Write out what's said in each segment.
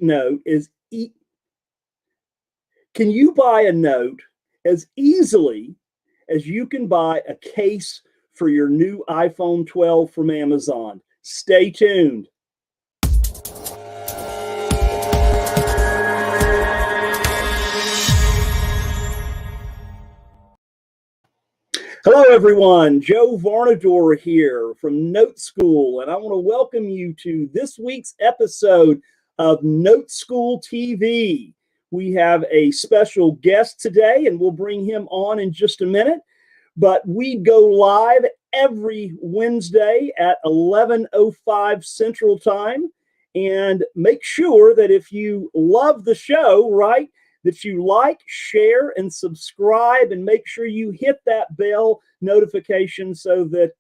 note is can you buy a note as easily as you can buy a case for your new iPhone 12 from Amazon? Stay tuned. Hello, everyone. Joe Varnador here from Note School, and I want to welcome you to this week's episode of Note School TV. We have a special guest today, and we'll bring him on in just a minute. But we go live every Wednesday at 11:05 Central Time. And make sure that if you love the show, right, that you like, share, and subscribe, and make sure you hit that bell notification so that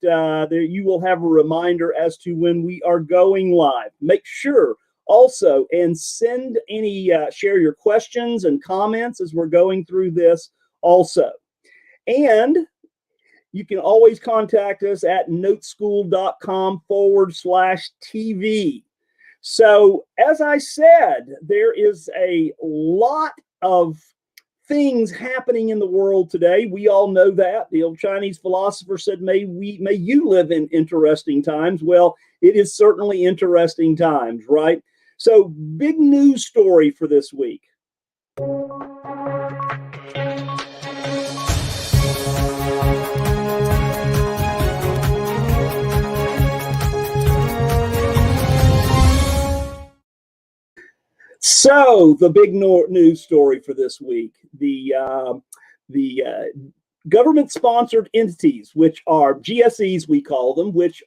you will have a reminder as to when we are going live. Make sure also, and send any, share your questions and comments as we're going through this also. And you can always contact us at noteschool.com/TV. So, as I said, there is a lot of things happening in the world today. We all know that. The old Chinese philosopher said, may you live in interesting times. Well, it is certainly interesting times, right? So, big news story for this week. So, the big news story for this week, the government-sponsored entities, which are GSEs, we call them, which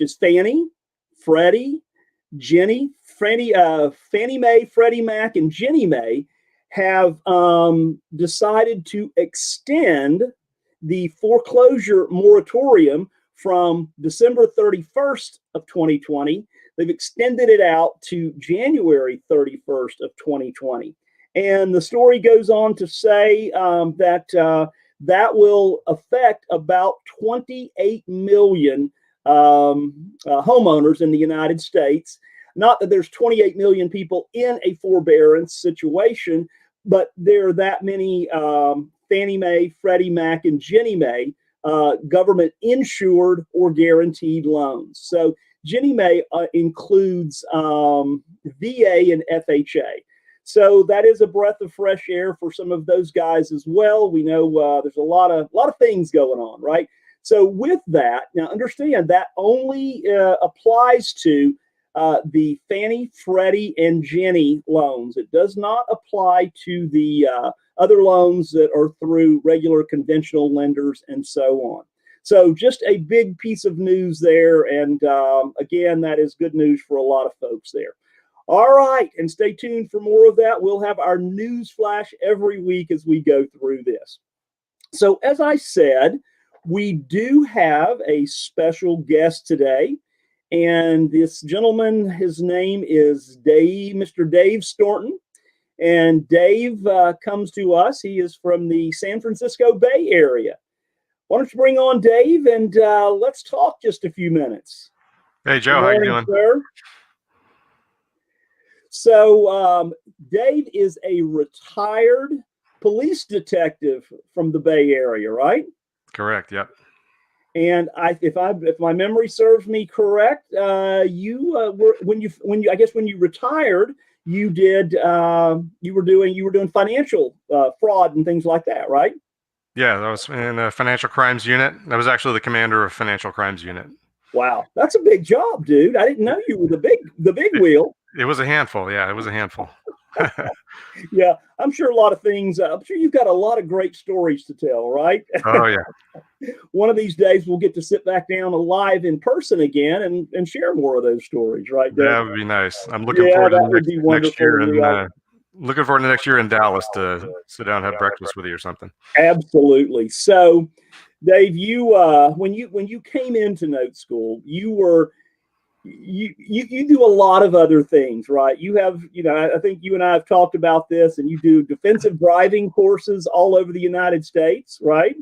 is Fannie, Freddie, Fannie Mae, Freddie Mac, and Ginnie Mae, have decided to extend the foreclosure moratorium from December 31st of 2020. They've extended it out to January 31st of 2020. And the story goes on to say that will affect about 28 million homeowners in the United States. Not that there's 28 million people in a forbearance situation, but there are that many Fannie Mae, Freddie Mac, and Ginnie Mae government insured or guaranteed loans. So Ginnie Mae includes VA and FHA. So that is a breath of fresh air for some of those guys as well. We know there's a lot of things going on, right? So with that, now understand that only applies to the Fannie, Freddie, and Ginnie loans. It does not apply to the other loans that are through regular conventional lenders and so on. So just a big piece of news there. And again, that is good news for a lot of folks there. All right. And stay tuned for more of that. We'll have our news flash every week as we go through this. So as I said, we do have a special guest today. And this gentleman, his name is Mr. Dave Staunton. And Dave comes to us. He is from the San Francisco Bay Area. Why don't you bring on Dave and let's talk just a few minutes. Hey, Joe, how you doing? Sir. So Dave is a retired police detective from the Bay Area, right? Correct. Yep. And if my memory serves me correct, you were when you retired, you were doing financial fraud and things like that, right? Yeah, that was in the financial crimes unit. I was actually the commander of financial crimes unit. Wow, that's a big job, dude. I didn't know you were the big wheel. It was a handful. Yeah, it was a handful. Yeah, I'm sure a lot of things. I'm sure you've got a lot of great stories to tell, right? Oh, yeah. One of these days we'll get to sit back down live in person again and share more of those stories, right? Dave? That would be nice. I'm looking forward to next year and looking forward to next year in Dallas to sit down and have breakfast with you or something. Absolutely. So, Dave, you when you came into Note School, you do a lot of other things, right? You have, I think you and I have talked about this, and you do defensive driving courses all over the United States, right?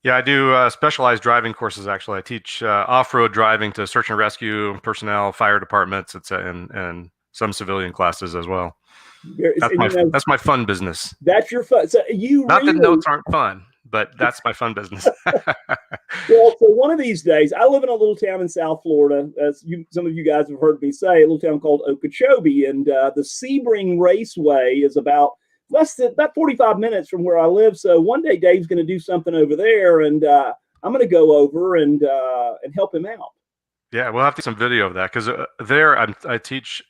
Yeah, I do specialized driving courses, actually. I teach off-road driving to search and rescue personnel, fire departments, and some civilian classes as well. And, That's my fun business. That's your fun. So Not that notes aren't fun, but that's my fun business. Well, so one of these days, I live in a little town in South Florida, as some of you guys have heard me say, a little town called Okeechobee, and the Sebring Raceway is about 45 minutes from where I live. So one day Dave's going to do something over there, and I'm going to go over and help him out. Yeah, we'll have to do some video of that, because there I teach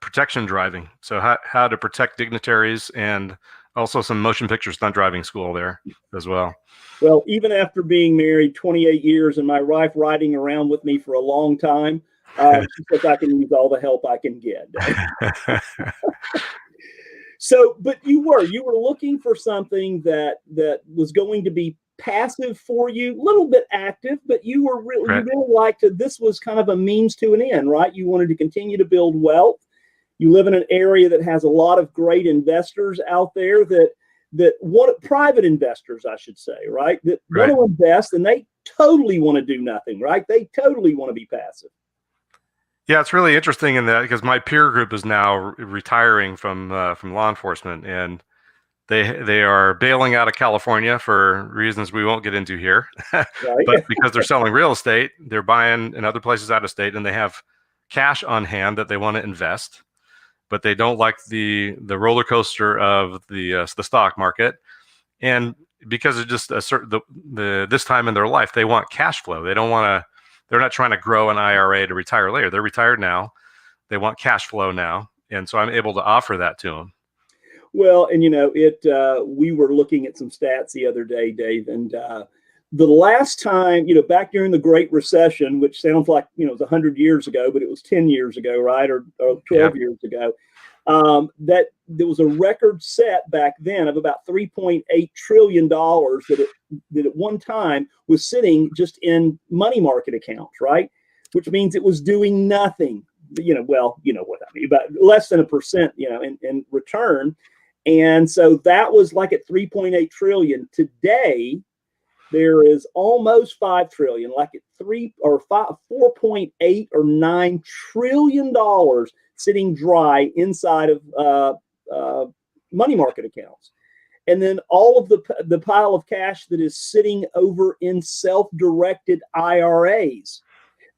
protection driving, so how to protect dignitaries, and also some motion picture stunt driving school there as well. Well, even after being married 28 years and my wife riding around with me for a long time, she says I can use all the help I can get. So, but you were looking for something that was going to be passive for you, a little bit active, but you really liked it. This was kind of a means to an end, right? You wanted to continue to build wealth. You live in an area that has a lot of great investors out there that want, private investors, I should say, right? That want to invest, and they totally want to do nothing, right? They totally want to be passive. Yeah, it's really interesting in that, because my peer group is now retiring from law enforcement, and they are bailing out of California for reasons we won't get into here. But because they're selling real estate, they're buying in other places out of state, and they have cash on hand that they want to invest, but they don't like the roller coaster of the stock market. And because of just this time in their life, they want cash flow. They're not trying to grow an IRA to retire later. They're retired now. They want cash flow now. And so I'm able to offer that to them. Well, and we were looking at some stats the other day, Dave, and the last time, back during the Great Recession, which sounds like, it was 100 years ago, but it was 10 years ago, right? Or 12 years ago, that there was a record set back then of about $3.8 trillion that at one time was sitting just in money market accounts, right? Which means it was doing nothing, well, you know what I mean, about less than 1%, in return. And so that was like at 3.8 trillion. Today, there is almost 5 trillion, like at 4.8 or 9 trillion dollars sitting dry inside of money market accounts. And then all of the pile of cash that is sitting over in self-directed IRAs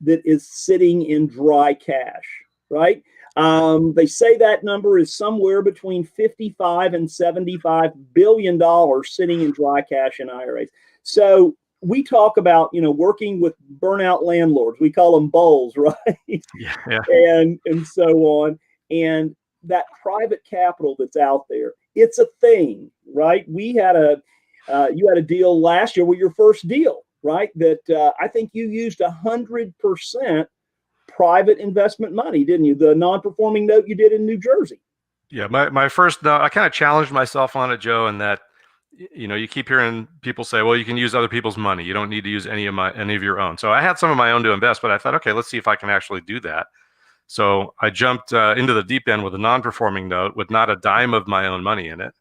that is sitting in dry cash, right? They say that number is somewhere between 55 and 75 billion dollars sitting in dry cash in IRAs. So we talk about, working with burnout landlords. We call them bulls, right? Yeah. And so on. And that private capital that's out there, it's a thing, right? You had a deal last year with your first deal, right? That I think you used 100% private investment money, didn't you? The non-performing note you did in New Jersey. Yeah, my first note, I kind of challenged myself on it, Joe, in that, you keep hearing people say, well, you can use other people's money. You don't need to use any of your own. So I had some of my own to invest, but I thought, okay, let's see if I can actually do that. So I jumped into the deep end with a non-performing note with not a dime of my own money in it.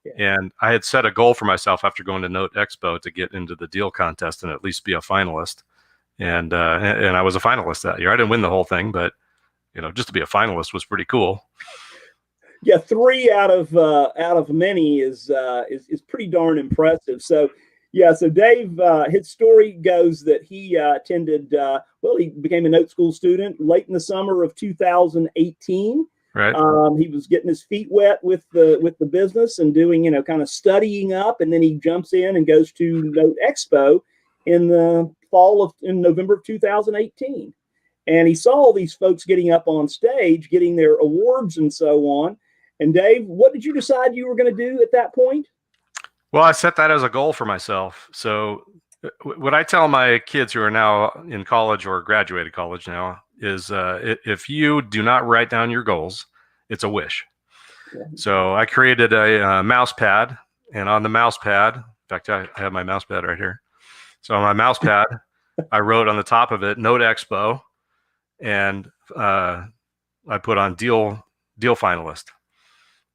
Yeah. And I had set a goal for myself after going to Note Expo to get into the deal contest and at least be a finalist. And I was a finalist that year. I didn't win the whole thing, but just to be a finalist was pretty cool. Yeah, 3 out of many is pretty darn impressive. So, yeah, so Dave, his story goes that he attended. He became a Note School student late in the summer of 2018. Right. He was getting his feet wet with the business and doing, kind of studying up, and then he jumps in and goes to Note Expo in the in November of 2018. And he saw all these folks getting up on stage, getting their awards and so on. And Dave, what did you decide you were going to do at that point? Well, I set that as a goal for myself. So what I tell my kids who are now in college or graduated college now is if you do not write down your goals, it's a wish. Yeah. So I created a mouse pad, and on the mouse pad, in fact, I have my mouse pad right here. So on my mouse pad, I wrote on the top of it, Note Expo, and I put on deal finalist.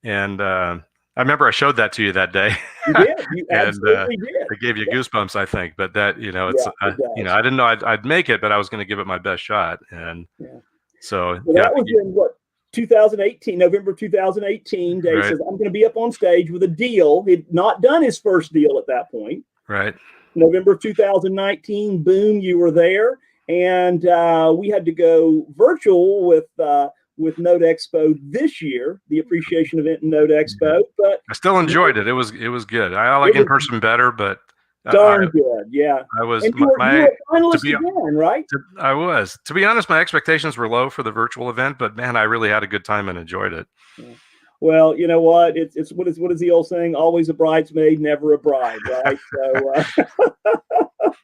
And I remember I showed that to you that day. You did. You absolutely did. It gave you goosebumps, I think. But that, I didn't know I'd make it, but I was going to give it my best shot. And so that was in what, 2018, November 2018, Dave Right. says, I'm going to be up on stage with a deal. He'd not done his first deal at that point. Right. November 2019, boom, you were there. And we had to go virtual with Note Expo this year, the appreciation event in Note Expo. But I still enjoyed it. It was good. I like it was in person better, but darn good, yeah. I was And you were a to finalist be again, right? I was, to be honest, my expectations were low for the virtual event, but man, I really had a good time and enjoyed it. Yeah. Well, you know what? It's what is the old saying? Always a bridesmaid, never a bride, right? So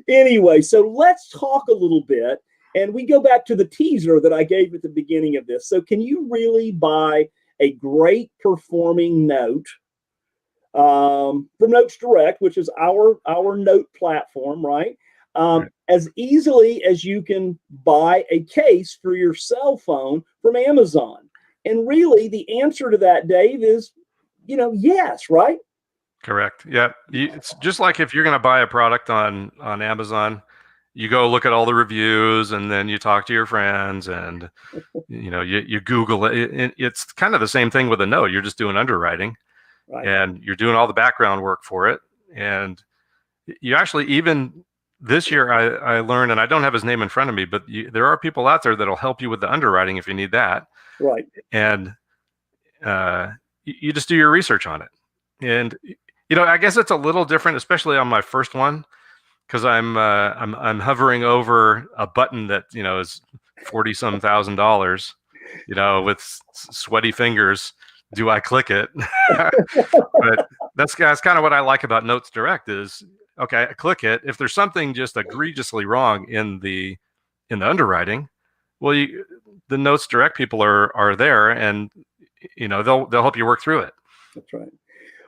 anyway, so let's talk a little bit, and we go back to the teaser that I gave at the beginning of this. So, can you really buy a great performing note from Notes Direct, which is our note platform, right? Right. As easily as you can buy a case for your cell phone from Amazon? And really, the answer to that, Dave, is, yes, right? Correct. Yeah. It's just like if you're going to buy a product on Amazon, you go look at all the reviews and then you talk to your friends and you Google it. It's kind of the same thing with a note. You're just doing underwriting, Right. and you're doing all the background work for it. And you actually, even this year, I learned, and I don't have his name in front of me, but there are people out there that'll help you with the underwriting if you need that. Right. And you just do your research on it. And I guess it's a little different, especially on my first one, because I'm hovering over a button that is $40-some thousand, with sweaty fingers. Do I click it? But that's kind of what I like about Notes Direct is, okay, I click it. If there's something just egregiously wrong in the underwriting, well, the Notes Direct people are there, and they'll help you work through it. That's right.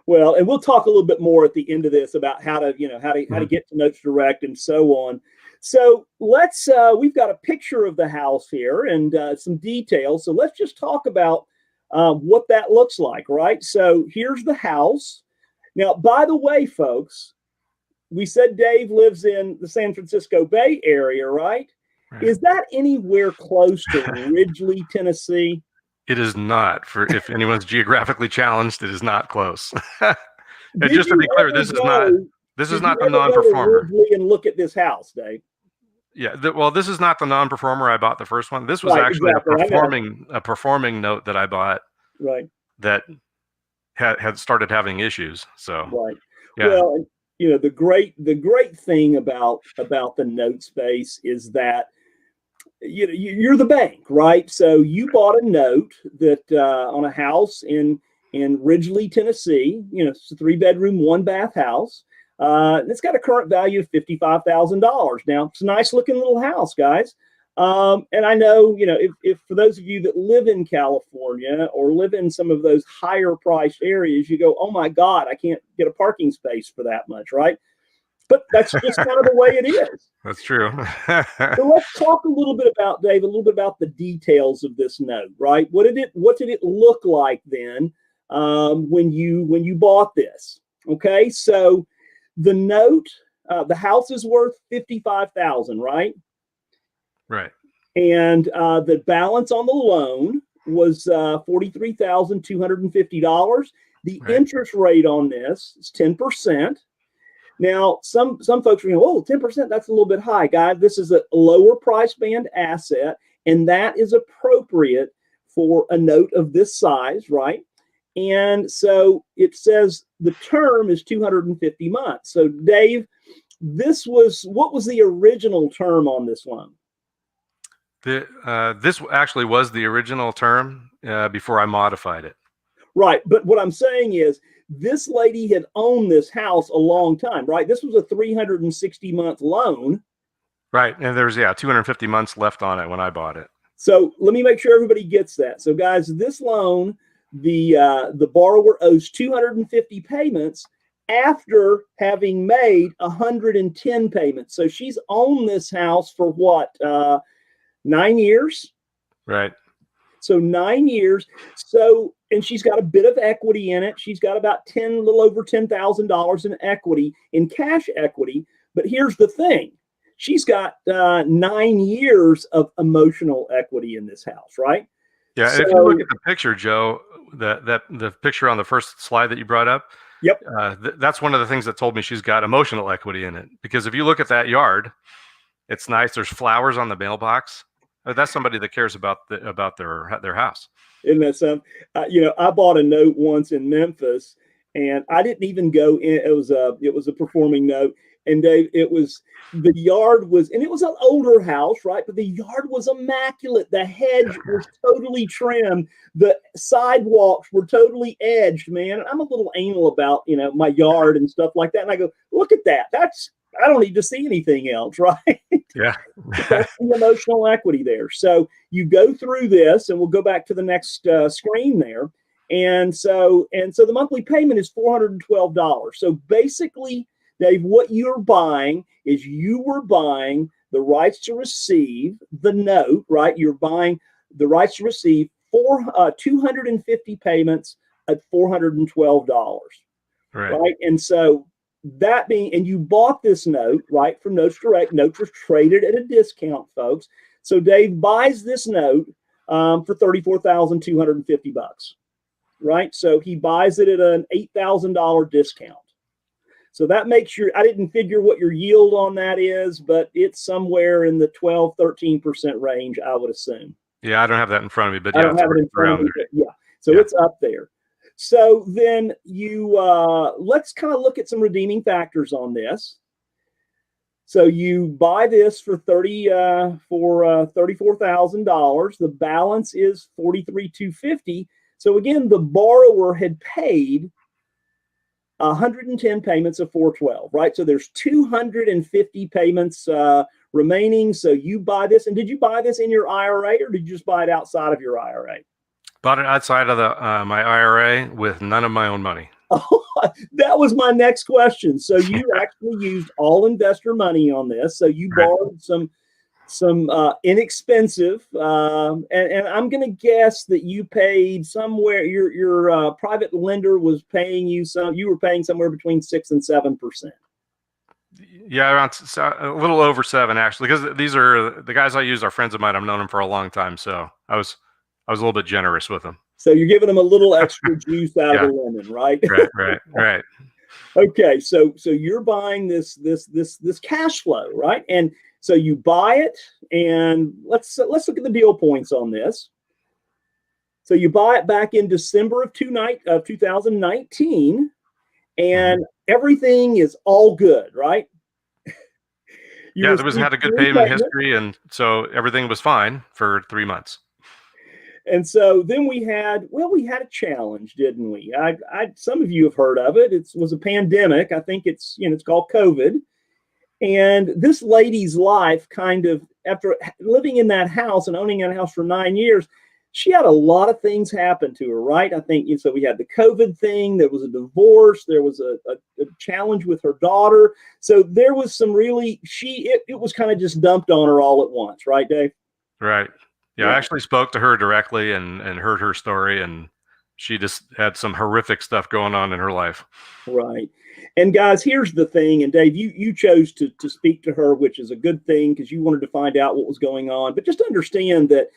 Well, and we'll talk a little bit more at the end of this about how to get to Notes Direct and so on. So let's we've got a picture of the house here and some details. So let's just talk about what that looks like, right? So here's the house. Now, by the way, folks, we said Dave lives in the San Francisco Bay Area, right? Right. Is that anywhere close to Ridgely, Tennessee? It is not. If anyone's geographically challenged, it is not close. And just to be clear, this is not the non-performer. And look at this house, Dave. Yeah, this is not the non-performer I bought the first one. This was actually a performing note that I bought. Right. That had started having issues. So. Right. Yeah. Well, the great thing about the note space is that you're the bank, right? So you bought a note that on a house in Ridgely, Tennessee. It's a 3-bedroom, 1-bath house. It's got a current value of $55,000. Now, it's a nice looking little house, guys. And I know, if for those of you that live in California or live in some of those higher priced areas, you go, oh my God, I can't get a parking space for that much, right? But that's just kind of the way it is. That's true. So let's talk a little bit about, Dave, the details of this note, right? What did it look like then when you bought this? Okay, so the note, the house is worth $55,000, right? Right. And the balance on the loan was $43,250. The interest rate on this is 10%. Now, some folks are going, oh, 10%, that's a little bit high, guys. This is a lower price band asset, and that is appropriate for a note of this size, right? And so it says the term is 250 months. So, Dave, what was the original term on this loan? This actually was the original term before I modified it. Right. But what I'm saying is this lady had owned this house a long time, right? This was a 360-month loan. Right. And there's 250 months left on it when I bought it. So let me make sure everybody gets that. So guys, this loan, the borrower owes 250 payments after having made 110 payments. So she's owned this house for what, 9 years? Right. So 9 years. So, and she's got a bit of equity in it. She's got about a little over $10,000 in equity, in cash equity. But here's the thing. She's got 9 years of emotional equity in this house, right? Yeah, and if you look So, at the picture, Joe, the picture on the first slide that you brought up, yep. that's one of the things that told me she's got emotional equity in it. Because if you look at that yard, it's nice. There's flowers on the mailbox. That's somebody that cares about their house. Isn't that something? I bought a note once in Memphis, and I didn't even go in. It was a performing note, and Dave, the yard was, and it was an older house, right? But the yard was immaculate. The hedge was totally trimmed. The sidewalks were totally edged, man. And I'm a little anal about my yard and stuff like that. And I go, look at that. I don't need to see anything else, right? Yeah. That's the emotional equity there. So you go through this, and we'll go back to the next screen there. And so the monthly payment is $412. So basically, Dave, what you're buying is you were buying the rights to receive the note, right? You're buying the rights to receive 250 payments at $412, right? And so and you bought this note, right, from Notes Direct. Notes was traded at a discount, folks. So Dave buys this note for $34,250, right? So he buys it at an $8,000 discount. So that makes I didn't figure what your yield on that is, but it's somewhere in the 12, 13% range, I would assume. Yeah, I don't have that in front of me, but I don't have it in front of me, but yeah. So it's up there. So then let's kind of look at some redeeming factors on this. So you buy this for $34,000. The balance is $43,250. So again, the borrower had paid 110 payments of $412, right? So there's 250 payments remaining. So you buy this, and did you buy this in your IRA, or did you just buy it outside of your IRA? Bought it outside of my IRA with none of my own money. Oh, that was my next question. So you actually used all investor money on this. So you borrowed some inexpensive, and I'm going to guess that you paid somewhere. Your private lender was paying you some. You were paying somewhere between 6 and 7%. Yeah, around a little over 7 actually, because these are the guys I use are friends of mine. I've known them for a long time, so I was a little bit generous with them. So you're giving them a little extra juice out of the lemon, right? Right. Okay, so you're buying this cash flow, right? And so you buy it, and let's look at the deal points on this. So you buy it back in December of 2019, and everything is all good, right? Yeah, had a good payment history, and so everything was fine for 3 months. And so then we had a challenge, didn't we? Some of you have heard of it. It was a pandemic. I think it's called COVID. And this lady's life, kind of after living in that house and owning that house for 9 years, she had a lot of things happen to her, right? I think so. We had the COVID thing. There was a divorce. There was a challenge with her daughter. So there was some it was kind of just dumped on her all at once, right, Dave? Right. Yeah, I actually spoke to her directly and heard her story, and she just had some horrific stuff going on in her life. Right. And guys, here's the thing. And Dave, you chose to speak to her, which is a good thing because you wanted to find out what was going on. But just understand that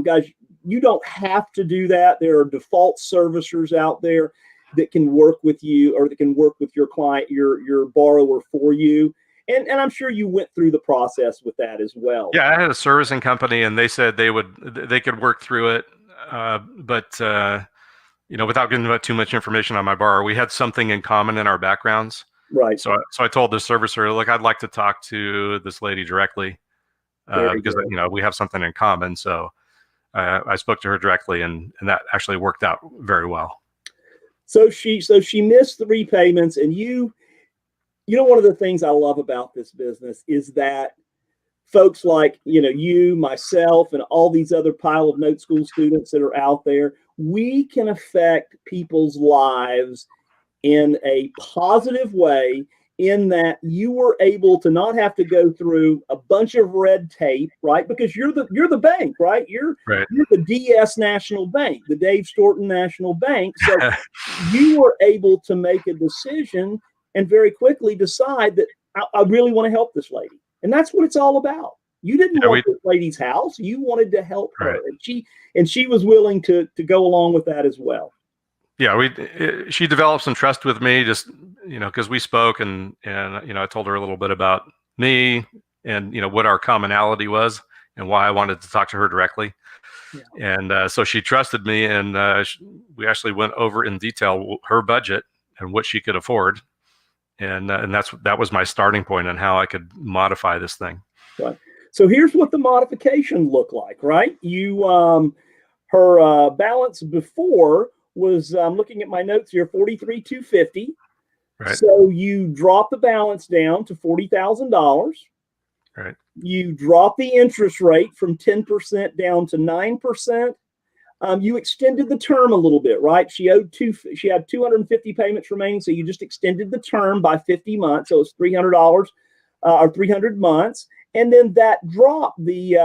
guys, you don't have to do that. There are default servicers out there that can work with you, or that can work with your client, your borrower for you. And I'm sure you went through the process with that as well. Yeah, I had a servicing company, and they said they could work through it, but without giving too much information on my borrower, we had something in common in our backgrounds. Right. So I told the servicer, look, I'd like to talk to this lady directly because we have something in common. So I spoke to her directly, and that actually worked out very well. So she missed the repayments, and one of the things I love about this business is that folks like, you, myself, and all these other pile of Note School students that are out there, we can affect people's lives in a positive way, in that you were able to not have to go through a bunch of red tape, right? Because you're the bank, right? You're the DS National Bank, the Dave Storton National Bank. So you were able to make a decision and very quickly decide that I really want to help this lady. And that's what it's all about. You didn't Yeah, want this lady's house. You wanted to help her. right. And she was willing to go along with that as well. Yeah, she developed some trust with me, just because we spoke, and I told her a little bit about me, and what our commonality was, and why I wanted to talk to her directly. Yeah. And so she trusted me, and we actually went over in detail her budget and what she could afford, and that was my starting point on how I could modify this thing. Right. So here's what the modification looked like. Right. Her balance before was, I'm looking at my notes here, 43,250. Right. So you drop the balance down to $40,000. Right. You drop the interest rate from 10% down to 9%. You extended the term a little bit, right? She had 250 payments remaining, so you just extended the term by 50 months. So it's $300 or 300 months, and then that dropped the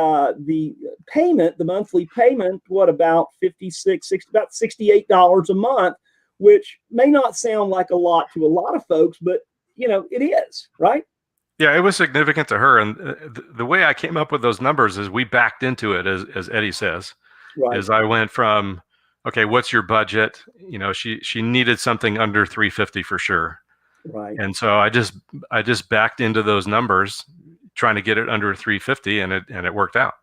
payment, the monthly payment, about about $68 a month, which may not sound like a lot to a lot of folks, but it is, right? Yeah, it was significant to her, and the way I came up with those numbers is we backed into it, as Eddie says. Right. Is I went from, okay, what's your budget? She needed something under 350 for sure. Right. And so I just backed into those numbers, trying to get it under 350, and it worked out.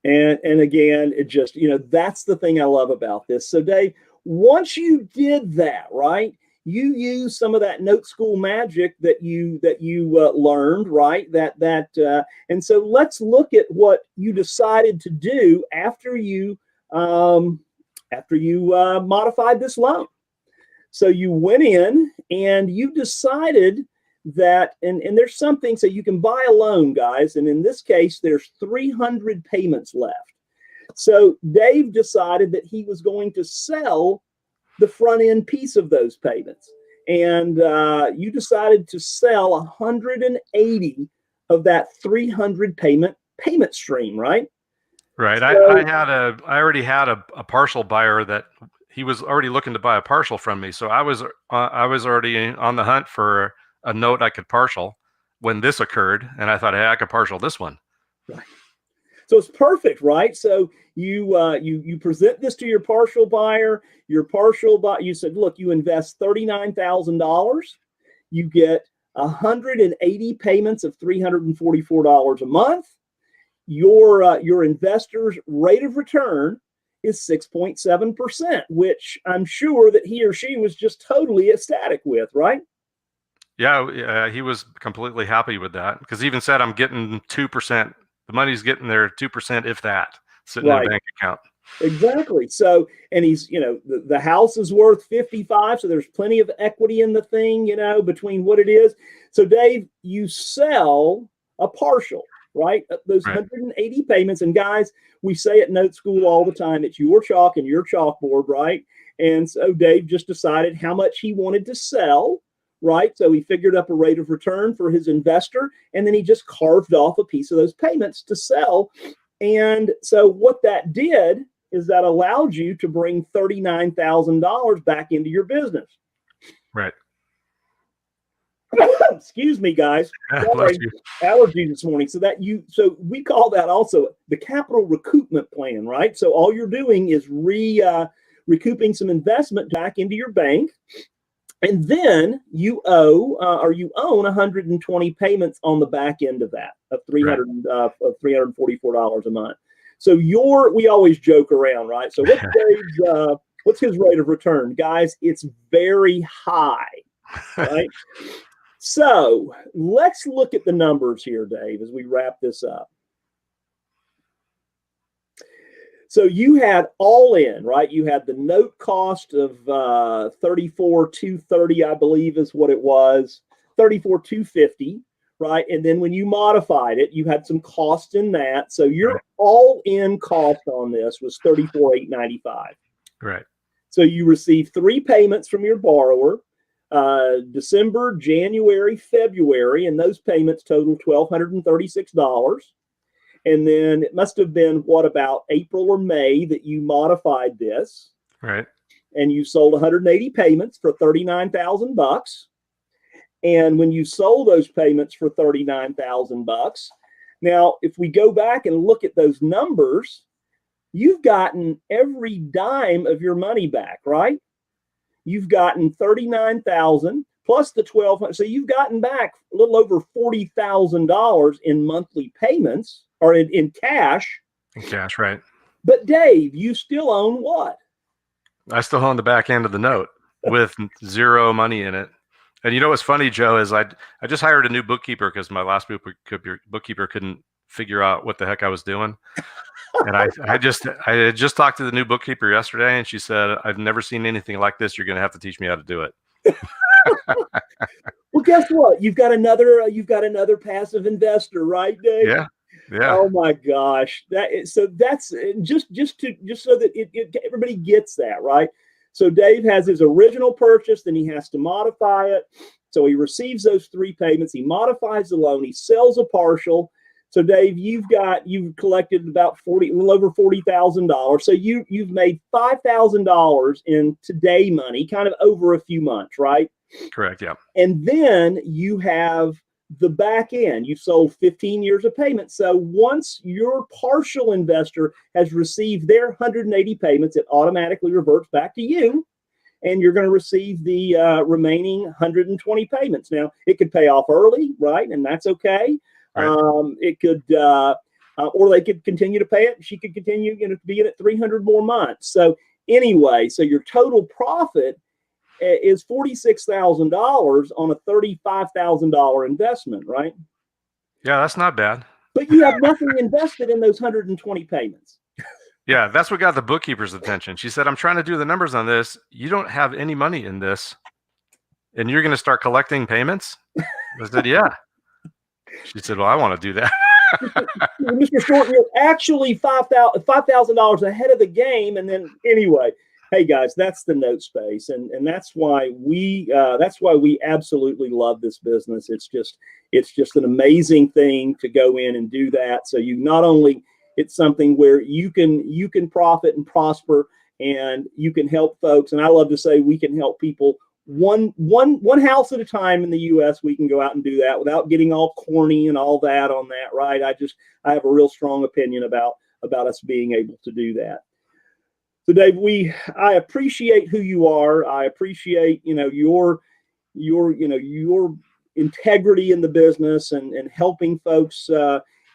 And again, it just, that's the thing I love about this. So Dave, once you did that, right, you use some of that note school magic that you learned, right? And so let's look at what you decided to do after you modified this loan. So you went in and you decided that, and there's something, so you can buy a loan, guys, and in this case, there's 300 payments left. So Dave decided that he was going to sell the front end piece of those payments. And you decided to sell 180 of that 300 payment stream, right? Right. So, I already had a partial buyer that he was already looking to buy a partial from me. So I was already on the hunt for a note I could partial when this occurred. And I thought, hey, I could partial this one. Right. So it's perfect, right? So you present this to your partial buyer. Your partial buyer, you said, look, you invest $39,000. You get 180 payments of $344 a month. Your investor's rate of return is 6.7%, which I'm sure that he or she was just totally ecstatic with, right? Yeah, he was completely happy with that, because he even said, I'm getting 2%. The money's getting there 2%, if that, sitting in a bank account. Exactly. So, and he's, the house is worth 55. So there's plenty of equity in the thing, between what it is. So Dave, you sell a partial, right? Those 180 payments. And guys, we say at Note School all the time, it's your chalk and your chalkboard, right? And so Dave just decided how much he wanted to sell, right? So he figured up a rate of return for his investor, and then he just carved off a piece of those payments to sell. And so what that did is that allowed you to bring $39,000 back into your business. Right. Excuse me, guys. Sorry, allergies this morning. So we call that also the capital recoupment plan, right? So all you're doing is recouping some investment back into your bank. And then you own 120 payments on the back end of that, of $344 a month. So we always joke around, right? So what's his rate of return? Guys, it's very high, right? So let's look at the numbers here, Dave, as we wrap this up. So you had all in, right? You had the note cost of $34,230, I believe is what it was, $34,250, right? And then when you modified it, you had some cost in that. So your all-in cost on this was $34,895. Right. So you received 3 payments from your borrower, December, January, February, and those payments totaled $1,236. And then it must have been about April or May that you modified this. Right. And you sold 180 payments for $39,000. And when you sold those payments for $39,000, Now, if we go back and look at those numbers, you've gotten every dime of your money back, right? You've gotten 39,000 plus the 1,200. So you've gotten back a little over $40,000 in monthly payments, or in cash. In cash, right? But Dave, you still own what? I still own the back end of the note with zero money in it. And you know what's funny, Joe, is I just hired a new bookkeeper because my last bookkeeper couldn't figure out what the heck I was doing. And I had just talked to the new bookkeeper yesterday, and she said, "I've never seen anything like this. You're going to have to teach me how to do it." Well, guess what? You've got another passive investor, right, Dave? Yeah. Yeah. Oh my gosh. That's so that everybody gets that, right? So Dave has his original purchase, then he has to modify it. So he receives those 3 payments. He modifies the loan. He sells a partial. So Dave, you've collected about a little over $40,000. So you've made $5,000 in today money, kind of over a few months, right? Correct. Yeah. And then you have the back end. You've sold 15 years of payments. So once your partial investor has received their 180 payments, it automatically reverts back to you, and you're going to receive the remaining 120 payments. Now, it could pay off early, right? And that's okay. Right. It could, or they could continue to pay it. She could continue, to be in it 300 more months. So anyway, so your total profit is $46,000 on a $35,000 investment, right? Yeah, that's not bad. But you have nothing invested in those 120 payments. Yeah, that's what got the bookkeeper's attention. She said, "I'm trying to do the numbers on this. You don't have any money in this, and you're going to start collecting payments?" I said, "Yeah." She said, "Well, I want to do that." Mr. Short, you're actually $5,000 ahead of the game. And then anyway, hey guys, that's the note space, and that's why we absolutely love this business. It's just an amazing thing to go in and do that. So you not only, it's something where you can profit and prosper, and you can help folks. And I love to say we can help people one house at a time in the U.S. We can go out and do that without getting all corny and all that on that, right? I have a real strong opinion about us being able to do that. So Dave, I appreciate who you are. I appreciate, your integrity in the business and helping folks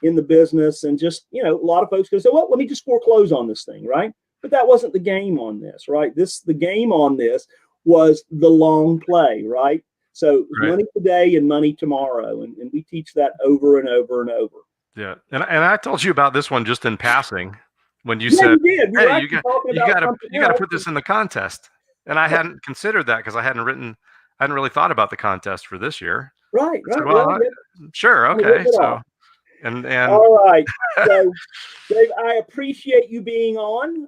in the business. And just, a lot of folks go say, well, let me just foreclose on this thing, right? But that wasn't the game on this, right? The game on this was the long play, right? So right. Money today and money tomorrow. And we teach that over and over and over. Yeah. And I told you about this one just in passing. When you said, you did. "Hey, you got to put this in the contest," and I hadn't considered that because I hadn't really thought about the contest for this year. Right. So, well, sure, okay. So, and all right. So, Dave, I appreciate you being on.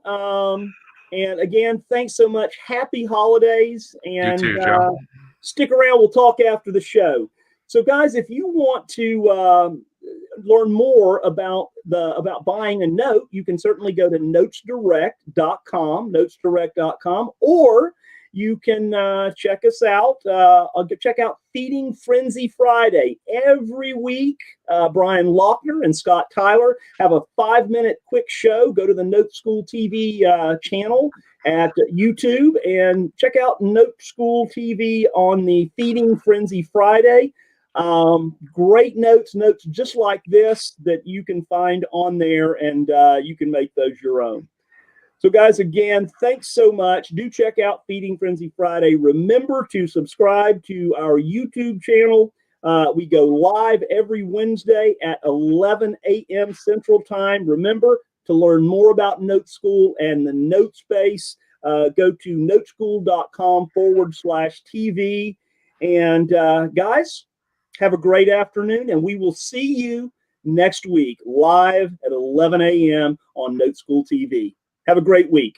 And again, thanks so much. Happy holidays, and you too, Joe. Stick around. We'll talk after the show. So, guys, if you want to learn more about buying a note, you can certainly go to notesdirect.com, or you can check us out. Check out Feeding Frenzy Friday. Every week, Brian Lochner and Scott Tyler have a 5-minute quick show. Go to the Note School TV channel at YouTube and check out Note School TV on the Feeding Frenzy Friday. Great notes just like this that you can find on there, and you can make those your own. So guys, again, thanks so much. Do check out Feeding Frenzy Friday. Remember to subscribe to our YouTube channel. We go live every Wednesday at 11 a.m. Central Time. Remember to learn more about Note School and the Note Space. Go to noteschool.com/TV. And guys, have a great afternoon, and we will see you next week live at 11 a.m. on Note School TV. Have a great week.